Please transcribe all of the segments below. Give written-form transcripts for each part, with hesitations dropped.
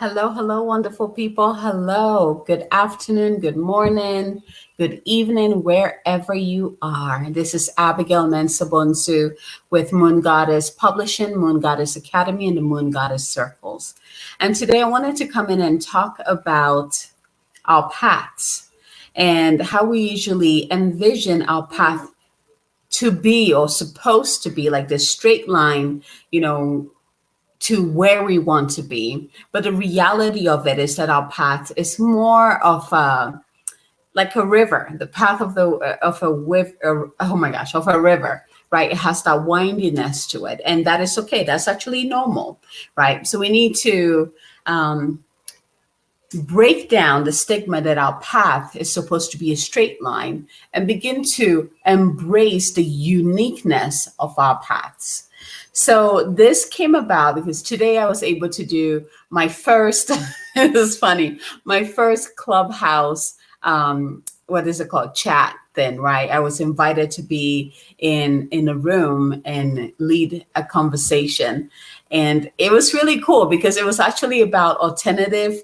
Hello, hello, wonderful people. Hello. Good afternoon, good morning, good evening, wherever you are. This is Abigail Mensabonsu with Moon Goddess Publishing, Moon Goddess Academy, and the Moon Goddess Circles. And today I wanted to come in and talk about our paths and how we usually envision our path to be or supposed to be like this straight line, to where we want to be. But the reality of it is that our path is more of like a river, the path of a river, right? It has that windiness to it, and that is okay. That's actually normal, right? So we need to break down the stigma that our path is supposed to be a straight line and begin to embrace the uniqueness of our paths. So this came about because today I was able to do my first, it was funny, my first Clubhouse, what is it called? Chat thing, right? I was invited to be in a room and lead a conversation. And it was really cool because it was actually about alternative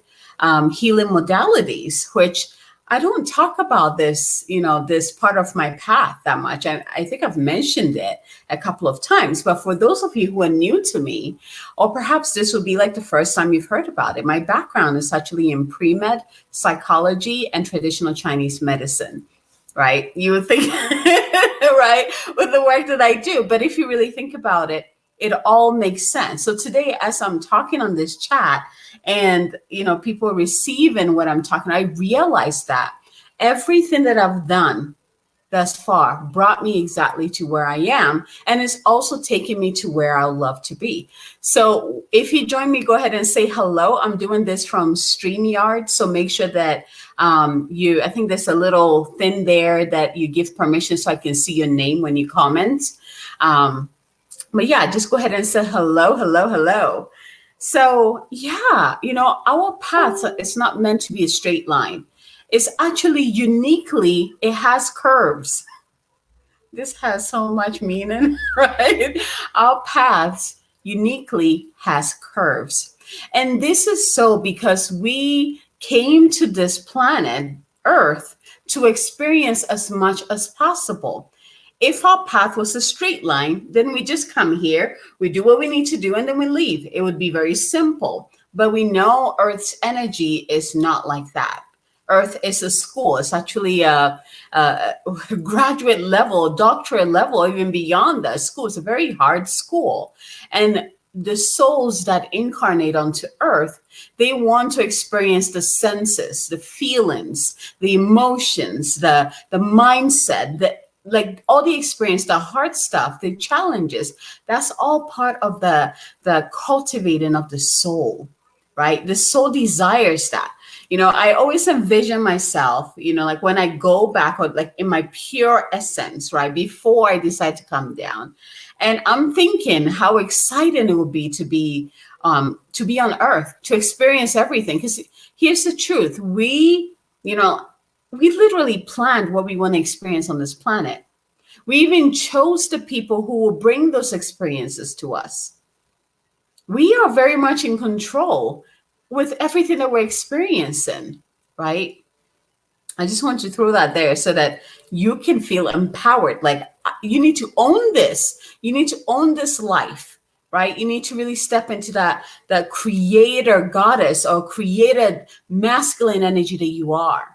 healing modalities, which I don't talk about this, this part of my path that much. I think I've mentioned it a couple of times, but for those of you who are new to me, or perhaps this would be like the first time you've heard about it, my background is actually in pre-med, psychology, and traditional Chinese medicine, right? You would think, right, with the work that I do. But if you really think about it, it all makes sense. So today, as I'm talking on this chat and, people receiving what I'm talking, I realize that everything that I've done thus far brought me exactly to where I am. And it's also taken me to where I love to be. So if you join me, go ahead and say hello. I'm doing this from StreamYard. So make sure that I think there's a little thing there that you give permission so I can see your name when you comment. But yeah, just go ahead and say hello, hello, hello. So yeah, our path is not meant to be a straight line. It's actually uniquely, it has curves. This has so much meaning, right? Our paths uniquely has curves. And this is so because we came to this planet, Earth, to experience as much as possible. If our path was a straight line, then we just come here, we do what we need to do, and then we leave. It would be very simple. But we know Earth's energy is not like that. Earth is a school. It's actually a graduate level, doctorate level, even beyond that school. It's a very hard school. And the souls that incarnate onto Earth, they want to experience the senses, the feelings, the emotions, the mindset, like all the experience, the hard stuff, the challenges. That's all part of the cultivating of the soul, right? The soul desires that. I always envision myself, like when I go back, or like in my pure essence, right, before I decide to come down. And I'm thinking how exciting it would be to be on Earth, to experience everything. Because here's the truth. We literally planned what we want to experience on this planet. We even chose the people who will bring those experiences to us. We are very much in control with everything that we're experiencing, right? I just want to throw that there so that you can feel empowered. Like you need to own this. You need to own this life, right? You need to really step into that creator goddess or created masculine energy that you are.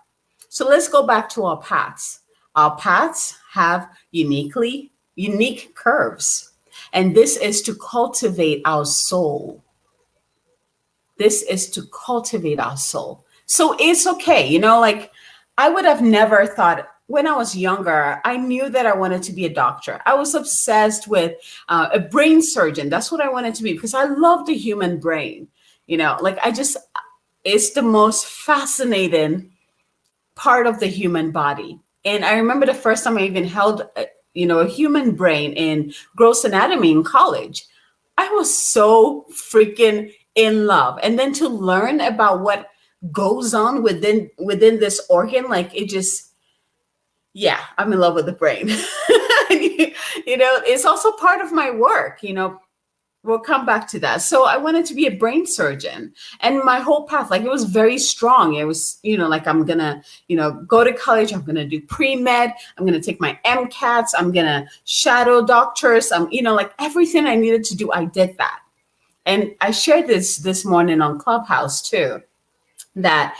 So let's go back to our paths. Our paths have unique curves. And this is to cultivate our soul. This is to cultivate our soul. So it's okay. Like I would have never thought when I was younger, I knew that I wanted to be a doctor. I was obsessed with a brain surgeon. That's what I wanted to be because I love the human brain. It's the most fascinating part of the human body. And I remember the first time I even held, a human brain in gross anatomy in college. I was so freaking in love. And then to learn about what goes on within this organ, like it just, yeah, I'm in love with the brain. It's also part of my work, we'll come back to that. So I wanted to be a brain surgeon, and my whole path, like, it was very strong. It was, like, I'm gonna, go to college. I'm gonna do pre-med. I'm gonna take my MCATs. I'm gonna shadow doctors. Like, everything I needed to do, I did that. And I shared this morning on Clubhouse too, that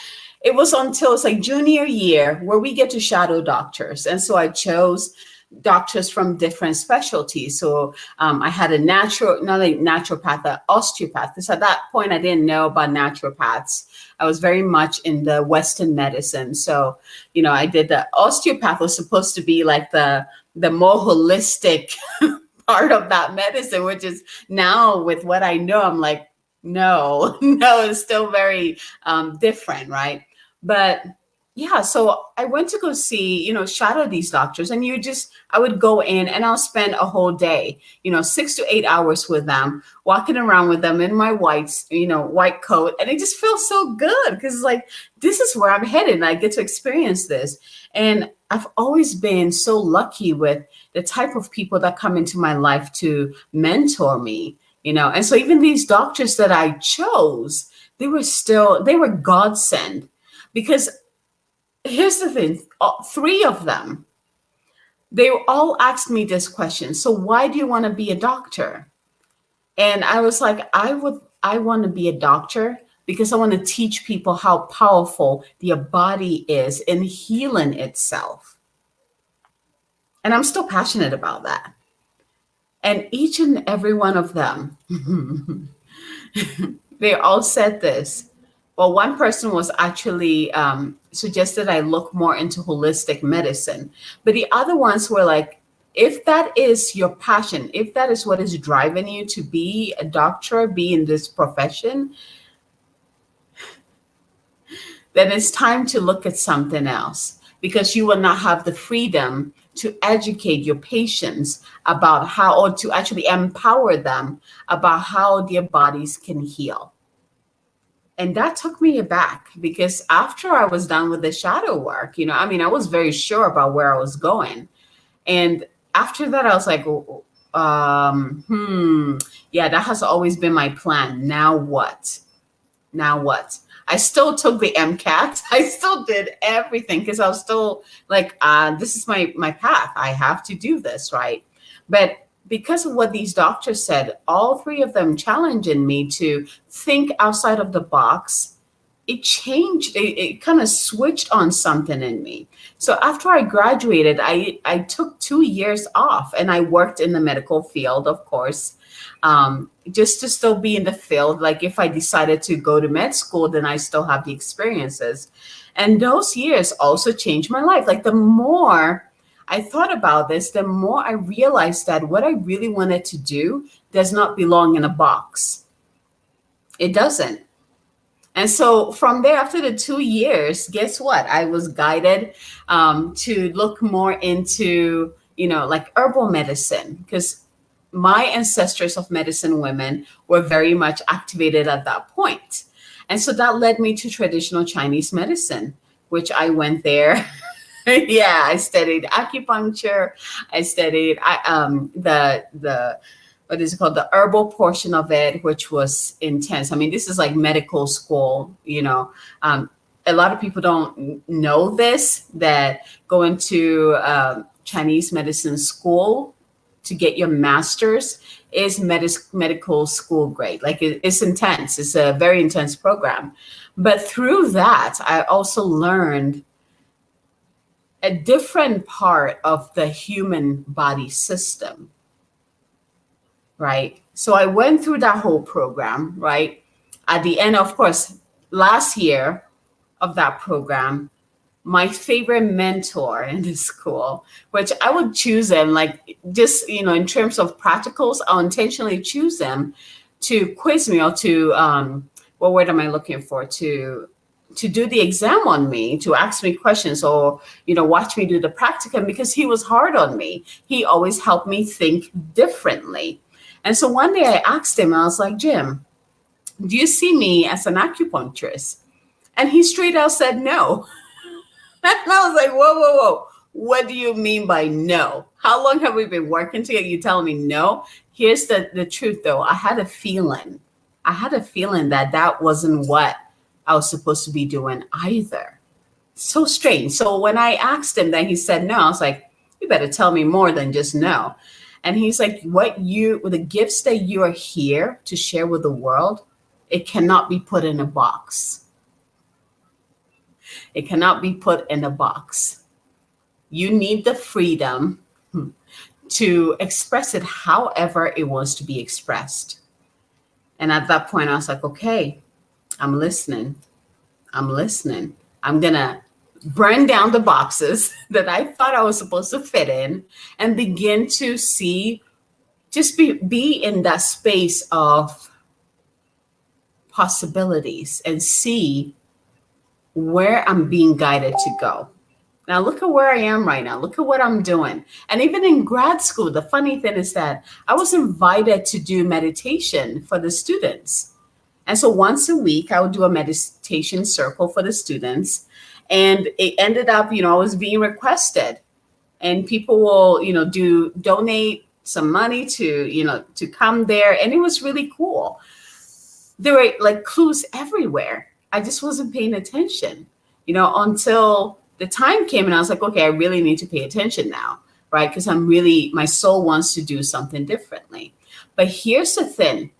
it was until it's like junior year where we get to shadow doctors. And so I chose doctors from different specialties. So I had not a naturopath, an osteopath. Because at that point, I didn't know about naturopaths. I was very much in the Western medicine. So, I did the osteopath was supposed to be like the more holistic part of that medicine, which is now with what I know, I'm like, no, no, it's still very different, right? But yeah, so I went to go see, shadow these doctors, and I would go in and I'll spend a whole day, 6 to 8 hours with them, walking around with them in my white coat. And it just feels so good because like, this is where I'm headed and I get to experience this. And I've always been so lucky with the type of people that come into my life to mentor me, And so even these doctors that I chose, they were godsend, because here's the thing, three of them, they all asked me this question. So why do you want to be a doctor? And I was like, I want to be a doctor because I want to teach people how powerful their body is in healing itself. And I'm still passionate about that. And each and every one of them, they all said this. Well, one person was actually suggested I look more into holistic medicine. But the other ones were like, if that is your passion, if that is what is driving you to be a doctor, be in this profession, then it's time to look at something else, because you will not have the freedom to educate your patients about how, or to actually empower them about how their bodies can heal. And that took me aback, because after I was done with the shadow work, I was very sure about where I was going. And after that, I was like, yeah, that has always been my plan. Now what? I still took the MCAT. I still did everything because I was still like, this is my path. I have to do this, right? But because of what these doctors said, all three of them challenging me to think outside of the box, it changed. It kind of switched on something in me. So after I graduated, I took 2 years off, and I worked in the medical field, of course, just to still be in the field. Like, if I decided to go to med school, then I still have the experiences. And those years also changed my life. Like, the more I thought about this, the more I realized that what I really wanted to do does not belong in a box. It doesn't. And so from there, after the 2 years, guess what? I was guided to look more into, like herbal medicine, because my ancestors of medicine women were very much activated at that point. And so that led me to traditional Chinese medicine, which I went there. Yeah, I studied acupuncture. I studied the what is it called, the herbal portion of it, which was intense. I mean, this is like medical school. A lot of people don't know this, that going to Chinese medicine school to get your master's is medical school grade. Like, it's intense. It's a very intense program. But through that, I also learned a different part of the human body system, right? So I went through that whole program, right? At the end, of course, last year of that program, my favorite mentor in the school, which I would choose them, like, just, in terms of practicals, I'll intentionally choose them to quiz me, or to, what word am I looking for? To do the exam on me, to ask me questions, or, watch me do the practicum, because he was hard on me. He always helped me think differently. And so one day I asked him, I was like, Jim, do you see me as an acupuncturist? And he straight out said no. And I was like, whoa. What do you mean by no? How long have we been working together? You telling me no? Here's the truth, though. I had a feeling. That wasn't what I was supposed to be doing either. So strange. So when I asked him that, he said no. I was like, you better tell me more than just no. And he's like, the gifts that you are here to share with the world, it cannot be put in a box. It cannot be put in a box. You need the freedom to express it however it wants to be expressed. And at that point, I was like, okay, I'm listening. I'm going to burn down the boxes that I thought I was supposed to fit in and begin to be in that space of possibilities and see where I'm being guided to go. Now, look at where I am right now. Look at what I'm doing. And even in grad school, the funny thing is that I was invited to do meditation for the students. And so once a week, I would do a meditation circle for the students. And it ended up, I was being requested. And people will, donate some money to come there. And it was really cool. There were like clues everywhere. I just wasn't paying attention, until the time came and I was like, okay, I really need to pay attention now, right? Because my soul wants to do something differently. But here's the thing,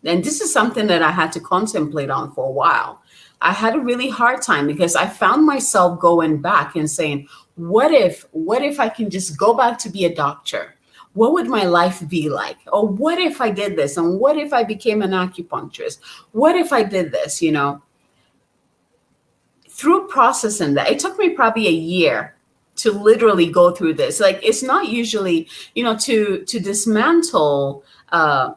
and this is something that I had to contemplate on for a while. I had a really hard time because I found myself going back and saying, what if I can just go back to be a doctor? What would my life be like? Or what if I did this? And what if I became an acupuncturist? What if I did this, Through processing that, it took me probably a year to literally go through this. Like, it's not usually, to dismantle,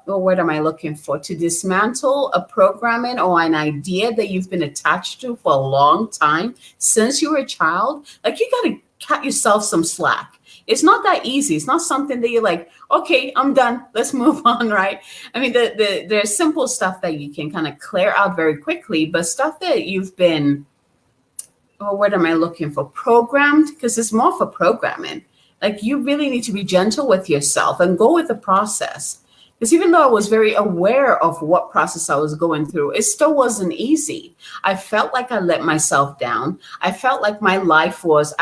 what am I looking for? To dismantle a programming or an idea that you've been attached to for a long time since you were a child. Like, you got to cut yourself some slack. It's not that easy. It's not something that you're like, okay, I'm done. Let's move on, right? I mean, there's simple stuff that you can kind of clear out very quickly, but stuff that you've been, what am I looking for? Programmed, because it's more for programming. Like, you really need to be gentle with yourself and go with the process. Because even though I was very aware of what process I was going through, it still wasn't easy. I felt like I let myself down. I felt like I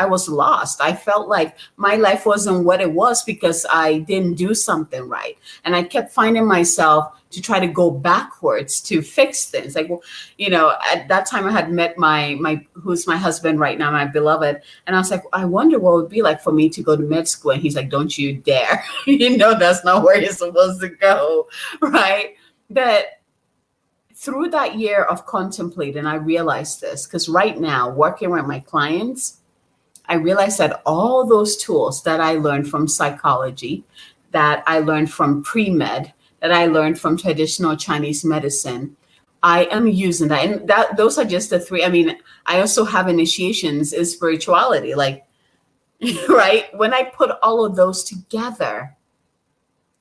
was lost. I felt like my life wasn't what it was because I didn't do something right. And I kept finding myself to try to go backwards to fix things. Like, at that time I had met who's my husband right now, my beloved. And I was like, I wonder what it would be like for me to go to med school. And he's like, don't you dare. That's not where you're supposed to go. Right. But through that year of contemplating, I realized this, because right now working with my clients, I realized that all those tools that I learned from psychology, that I learned from pre-med, that I learned from traditional Chinese medicine, I am using that. And those are just the three. I mean, I also have initiations in spirituality, like, right? When I put all of those together,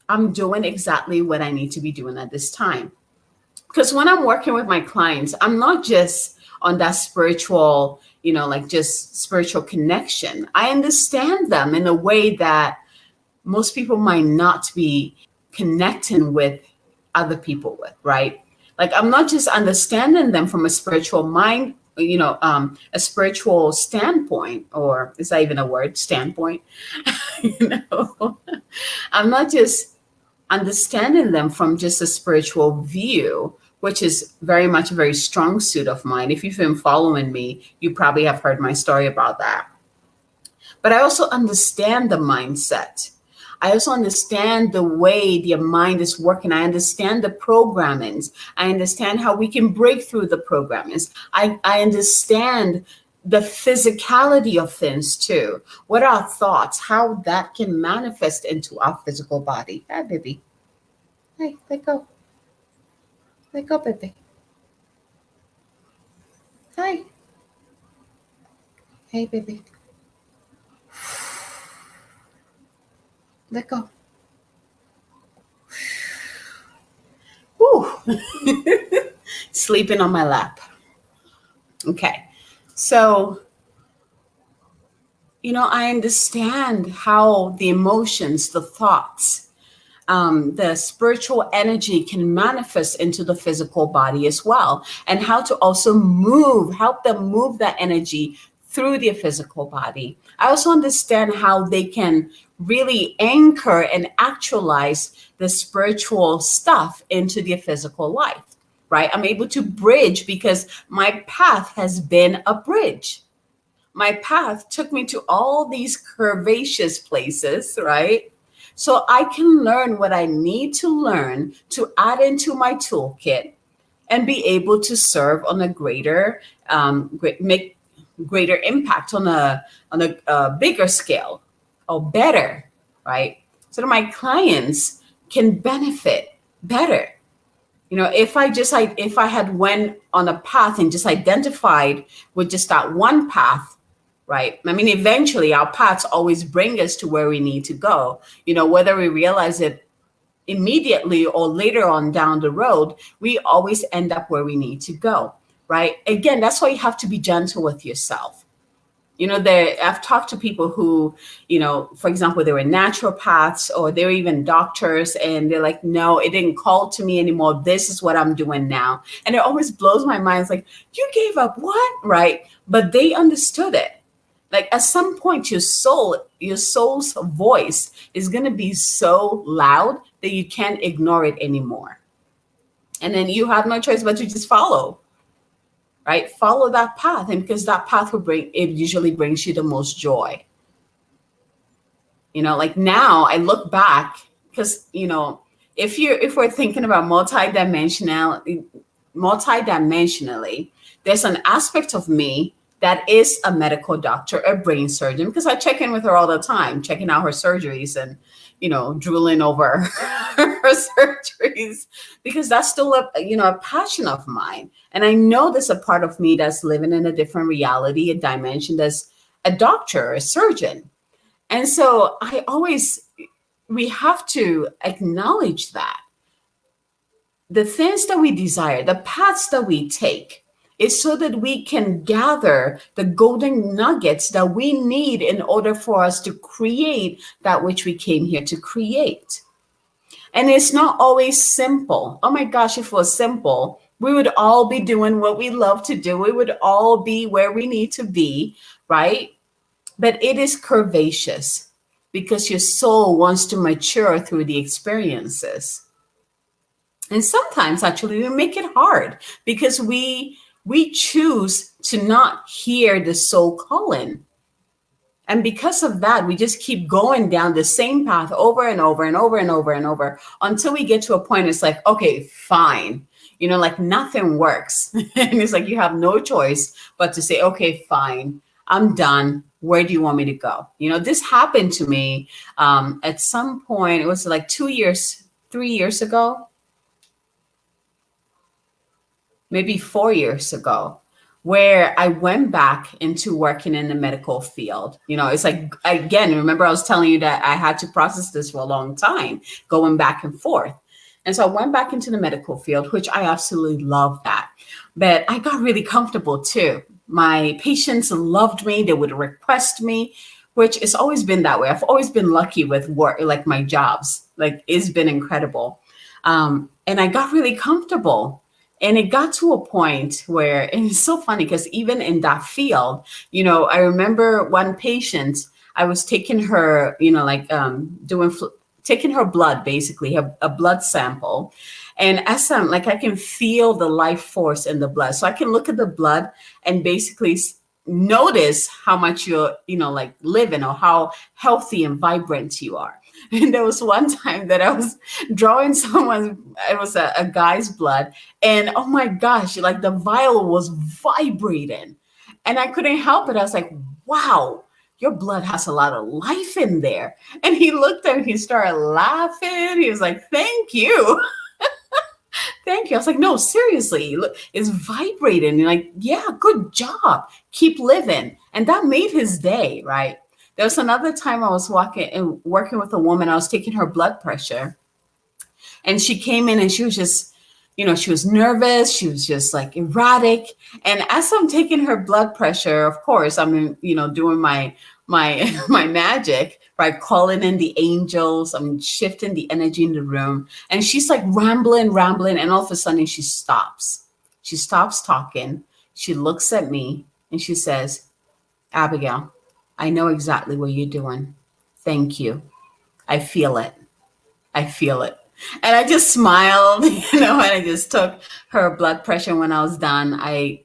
I'm doing exactly what I need to be doing at this time. Because when I'm working with my clients, I'm not just on that spiritual, like just spiritual connection. I understand them in a way that most people might not be connecting with other people with, right? Like, I'm not just understanding them from a spiritual mind, a spiritual standpoint, or is that even a word, standpoint? I'm not just understanding them from just a spiritual view, which is very much a very strong suit of mine. If you've been following me, you probably have heard my story about that. But I also understand the mindset. I also understand the way the mind is working. I understand the programmings. I understand how we can break through the programmings. I understand the physicality of things too. What are our thoughts, how that can manifest into our physical body. Hi, baby. Hey, let go. Let go, baby. Hi. Hey, baby. Let go. Whew. Sleeping on my lap. Okay. So, I understand how the emotions, the thoughts, the spiritual energy can manifest into the physical body as well, and how to also help them move that energy through their physical body. I also understand how they can really anchor and actualize the spiritual stuff into their physical life, right? I'm able to bridge because my path has been a bridge. My path took me to all these curvaceous places, right? So I can learn what I need to learn to add into my toolkit and be able to serve on a make greater impact on a bigger scale or better, right? So that my clients can benefit better. If I had went on a path and just identified with just that one path, right? I mean, eventually our paths always bring us to where we need to go. Whether we realize it immediately or later on down the road, we always end up where we need to go, right? Again, that's why you have to be gentle with yourself. I've talked to people who, for example, they were naturopaths or they're even doctors, and they're like, no, it didn't call to me anymore. This is what I'm doing now. And it always blows my mind. It's like, you gave up what? Right? But they understood it. Like at some point, your soul's voice is going to be so loud that you can't ignore it anymore. And then you have no choice but to just follow. Right? Follow that path. And because that path usually brings you the most joy. Like now I look back because, if we're thinking about multidimensionally, there's an aspect of me that is a medical doctor, a brain surgeon, because I check in with her all the time, checking out her surgeries and, drooling over her surgeries, because that's still a passion of mine. And I know there's a part of me that's living in a different reality, a dimension that's a doctor, a surgeon. And so we have to acknowledge that the things that we desire, the paths that we take, is so that we can gather the golden nuggets that we need in order for us to create that which we came here to create. And it's not always simple. Oh my gosh, if it was simple, we would all be doing what we love to do. We would all be where we need to be, right? But it is curvaceous because your soul wants to mature through the experiences. And sometimes actually we make it hard because we choose to not hear the soul calling. And because of that, we just keep going down the same path over and over and over and over and over until we get to a point. It's like, okay, fine. Like nothing works. And it's like, you have no choice but to say, okay, fine, I'm done. Where do you want me to go? This happened to me at some point. It was like 3 years ago. Maybe 4 years ago, where I went back into working in the medical field. It's like, again, remember I was telling you that I had to process this for a long time, going back and forth. And so I went back into the medical field, which I absolutely love that. But I got really comfortable too. My patients loved me. They would request me, which has always been that way. I've always been lucky with work, like my jobs, like it's been incredible. And I got really comfortable. And it got to a point where, and it's so funny because even in that field, I remember one patient, I was taking her, taking her blood, basically a blood sample. And as I can feel the life force in the blood. So I can look at the blood and basically notice how much you're, living or how healthy and vibrant you are. And there was one time that I was drawing it was a guy's blood. And oh my gosh, like the vial was vibrating. And I couldn't help it. I was like, wow, your blood has a lot of life in there. And he looked at me, he started laughing. He was like, thank you. Thank you. I was like, no, seriously, look, it's vibrating. And you're like, yeah, good job. Keep living. And that made his day, right? There was another time I was working with a woman. I was taking her blood pressure. And she came in and she was just, she was nervous. She was just like erratic. And as I'm taking her blood pressure, of course, I'm, doing my magic, right? Calling in the angels. I'm shifting the energy in the room. And she's like rambling. And all of a sudden she stops. She stops talking. She looks at me and she says, Abigail, I know exactly what you're doing. Thank you. I feel it. I feel it. And I just smiled, and I just took her blood pressure. When I was done, I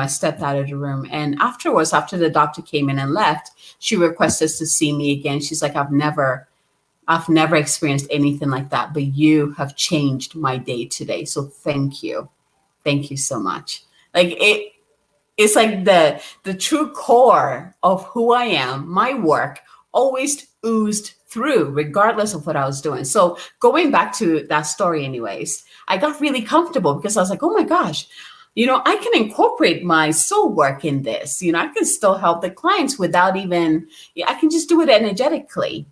stepped out of the room. And afterwards, after the doctor came in and left, she requested to see me again. She's like, I've never experienced anything like that, but you have changed my day today. So thank you. Thank you so much. Like it's like the true core of who I am, my work always oozed through regardless of what I was doing. So going back to that story anyways, I got really comfortable because I was like, oh my gosh, I can incorporate my soul work in this. I can still help the clients without even, I can just do it energetically.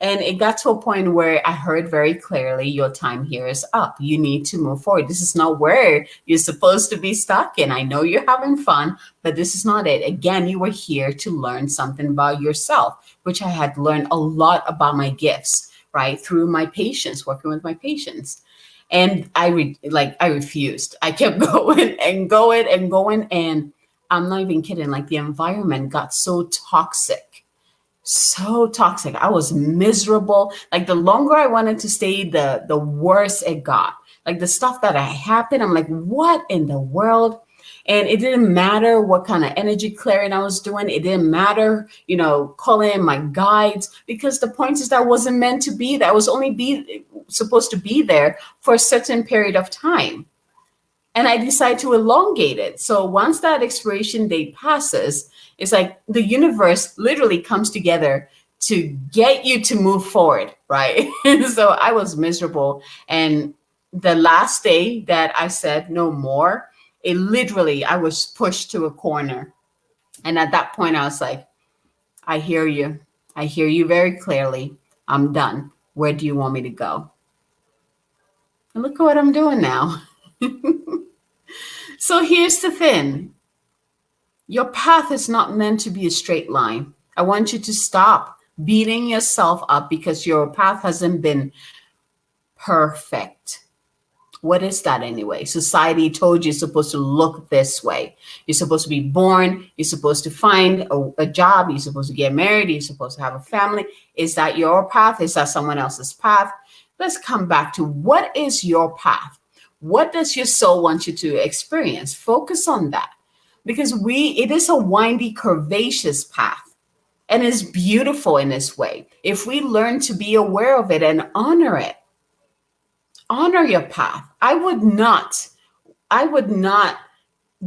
And it got to a point where I heard very clearly, your time here is up. You need to move forward. This is not where you're supposed to be stuck in. I know you're having fun, but this is not it. Again, you were here to learn something about yourself, which I had learned a lot about my gifts, right? Through my patients, working with my patients. And I refused. I kept going and going and going. And I'm not even kidding. Like the environment got so toxic. So toxic. I was miserable. Like the longer I wanted to stay, the worse it got. Like the stuff that happened, I'm like, what in the world? And it didn't matter what kind of energy clearing I was doing. It didn't matter, calling in my guides, because the point is that I wasn't meant to be there. I was only supposed to be there for a certain period of time. And I decide to elongate it. So once that expiration date passes, it's like the universe literally comes together to get you to move forward, right? So I was miserable. And the last day that I said no more, I was pushed to a corner. And at that point, I was like, I hear you. I hear you very clearly. I'm done. Where do you want me to go? And look at what I'm doing now. So here's the thing. Your path is not meant to be a straight line. I want you to stop beating yourself up because your path hasn't been perfect. What is that anyway? Society told you you're supposed to look this way. You're supposed to be born. You're supposed to find a job. You're supposed to get married. You're supposed to have a family. Is that your path? Is that someone else's path? Let's come back to what is your path? What does your soul want you to experience? Focus on that. Because it is a windy, curvaceous path, and it's beautiful in this way. If we learn to be aware of it and honor it, honor your path. I would not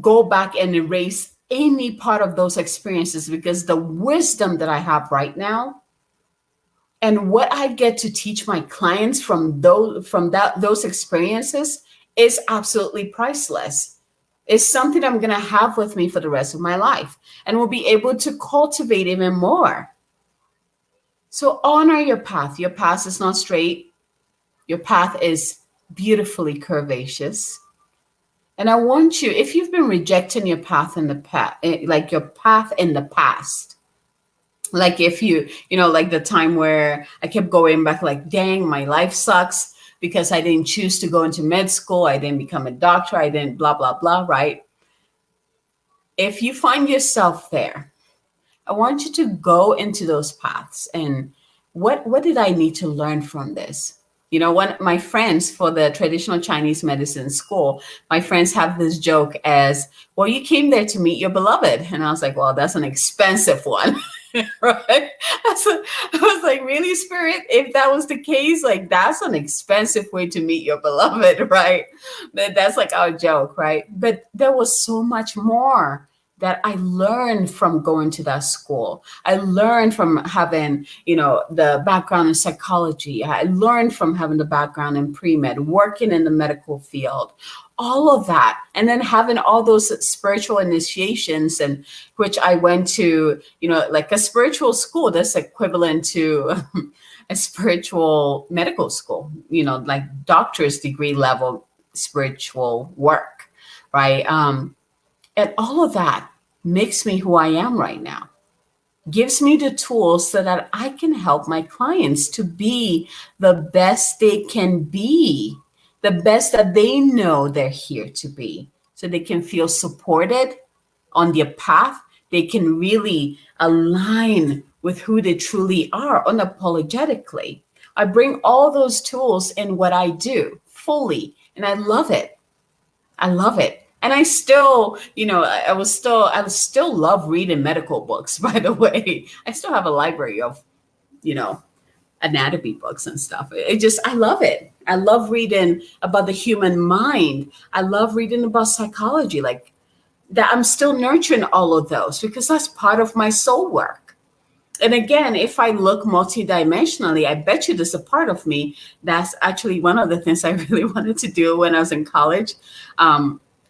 go back and erase any part of those experiences, because the wisdom that I have right now and what I get to teach my clients from those experiences is absolutely priceless. It's something I'm going to have with me for the rest of my life, and will be able to cultivate even more. So honor your path. Your path is not straight. Your path is beautifully curvaceous. And I want you, if you've been rejecting your path in the past, like your path in the past, like if like the time where I kept going back, like, dang, my life sucks because I didn't choose to go into med school. I didn't become a doctor. I didn't blah, blah, blah, right? If you find yourself there, I want you to go into those paths. And what did I need to learn from this? One my friends for the traditional Chinese medicine school, my friends have this joke as, well, you came there to meet your beloved. And I was like, well, that's an expensive one. Right? I was like, really, Spirit? If that was the case, like, that's an expensive way to meet your beloved, right? That's like our joke, right? But there was so much more that I learned from going to that school. I learned from having, the background in psychology. I learned from having the background in pre-med, working in the medical field, all of that. And then having all those spiritual initiations, and which I went to, like a spiritual school that's equivalent to a spiritual medical school, like doctor's degree level spiritual work, right? And all of that makes me who I am right now. gives me the tools so that I can help my clients to be the best they can be, the best that they know they're here to be, so they can feel supported on their path. They can really align with who they truly are unapologetically. I bring all those tools in what I do fully, and I love it. I love it. And I still, I still love reading medical books, by the way. I still have a library of, you know, anatomy books and stuff. I love it. I love reading about the human mind. I love reading about psychology, like that. I'm still nurturing all of those because that's part of my soul work. And again, if I look multidimensionally, I bet you there's a part of me that's actually one of the things I really wanted to do when I was in college.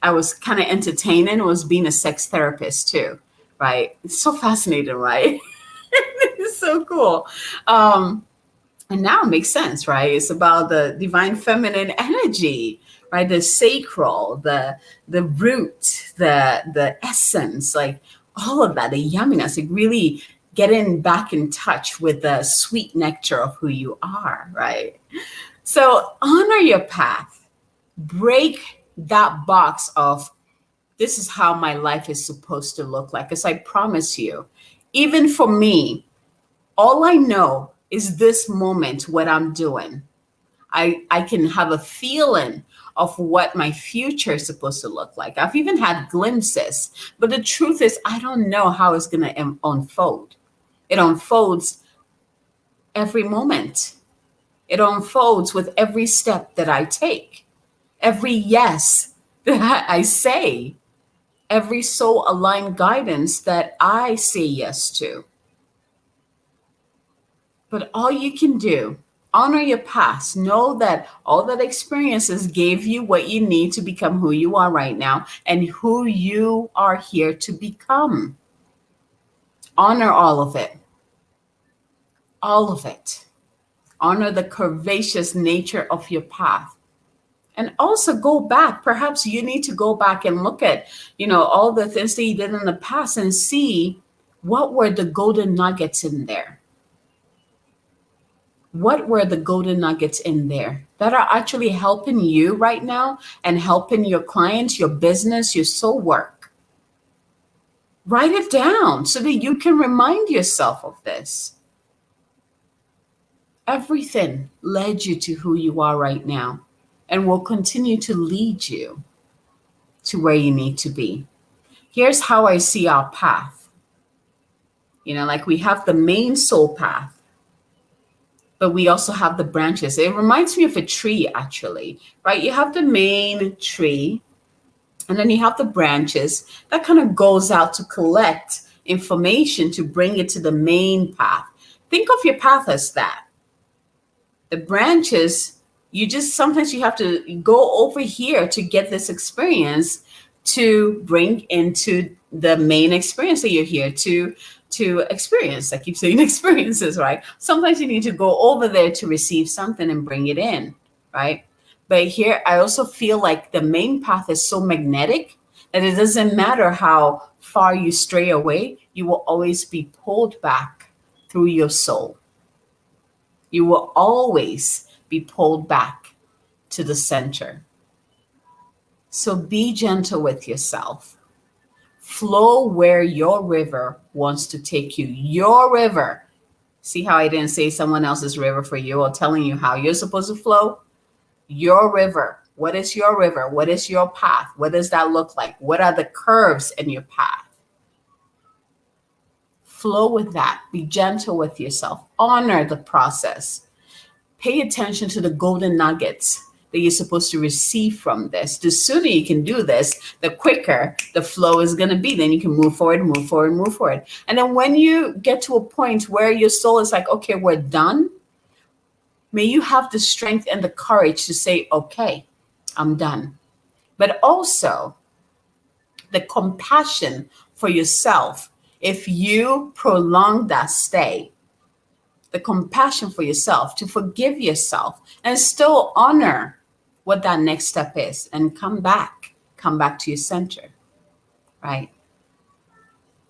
I was kind of entertaining, was being a sex therapist too, right? It's so fascinating, right? It's so cool. And now it makes sense, right? It's about the divine feminine energy, right? The sacral, the root, the essence, like all of that, the yumminess, like really getting back in touch with the sweet nectar of who you are, right? So honor your path. Break that box of this is how my life is supposed to look like. Because I promise you, even for me, all I know is this moment, what I'm doing. I can have a feeling of what my future is supposed to look like. I've even had glimpses, but the truth is, I don't know how it's going to unfold. It unfolds every moment, it unfolds with every step that I take, every yes that I say, every soul aligned guidance that I say yes to. But all you can do, honor your past. Know that all that experiences gave you what you need to become who you are right now and who you are here to become. Honor all of it. All of it. Honor the curvaceous nature of your path. And also go back. Perhaps you need to go back and look at, all the things that you did in the past and see what were the golden nuggets in there. What were the golden nuggets in there that are actually helping you right now and helping your clients, your business, your soul work? Write it down so that you can remind yourself of this. Everything led you to who you are right now and will continue to lead you to where you need to be. Here's how I see our path. Like we have the main soul path, but we also have the branches. It reminds me of a tree, actually, right? You have the main tree, and then you have the branches that kind of goes out to collect information to bring it to the main path. Think of your path as that. The branches, sometimes you have to go over here to get this experience to bring into the main experience that you're here to experience. I keep saying experiences, right? Sometimes you need to go over there to receive something and bring it in, right? But here, I also feel like the main path is so magnetic that it doesn't matter how far you stray away, you will always be pulled back through your soul. You will always be pulled back to the center. So be gentle with yourself. Flow where your river wants to take you. Your river. See how I didn't say someone else's river for you or telling you how you're supposed to flow? Your river. What is your river? What is your path? What does that look like? What are the curves in your path? Flow with that. Be gentle with yourself. Honor the process. Pay attention to the golden nuggets that you're supposed to receive from this. The sooner you can do this, the quicker the flow is going to be. Then you can move forward, move forward, move forward. And then when you get to a point where your soul is like, okay, we're done, may you have the strength and the courage to say, okay, I'm done. But also the compassion for yourself. If you prolong that stay, the compassion for yourself, to forgive yourself and still honor what that next step is and come back to your center, right?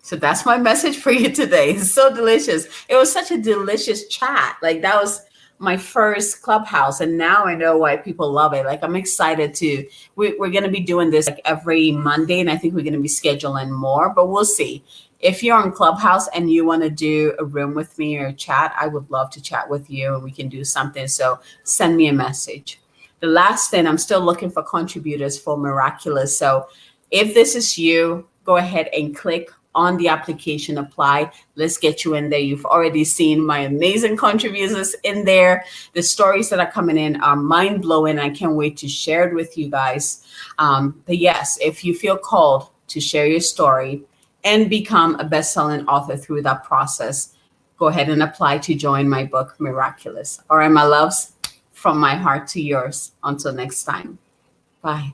So that's my message for you today. It's so delicious. It was such a delicious chat. Like that was my first Clubhouse, and now I know why people love it. Like I'm excited to. We're going to be doing this like every Monday, and I think we're going to be scheduling more. But we'll see. If you're on Clubhouse and you want to do a room with me or a chat, I would love to chat with you, and we can do something. So send me a message. The last thing, I'm still looking for contributors for Miraculous. So if this is you, go ahead and click on the application, apply. Let's get you in there. You've already seen my amazing contributors in there. The stories that are coming in are mind blowing. I can't wait to share it with you guys. But yes, if you feel called to share your story and become a best-selling author through that process, go ahead and apply to join my book, Miraculous. All right, my loves, from my heart to yours. Until next time. Bye.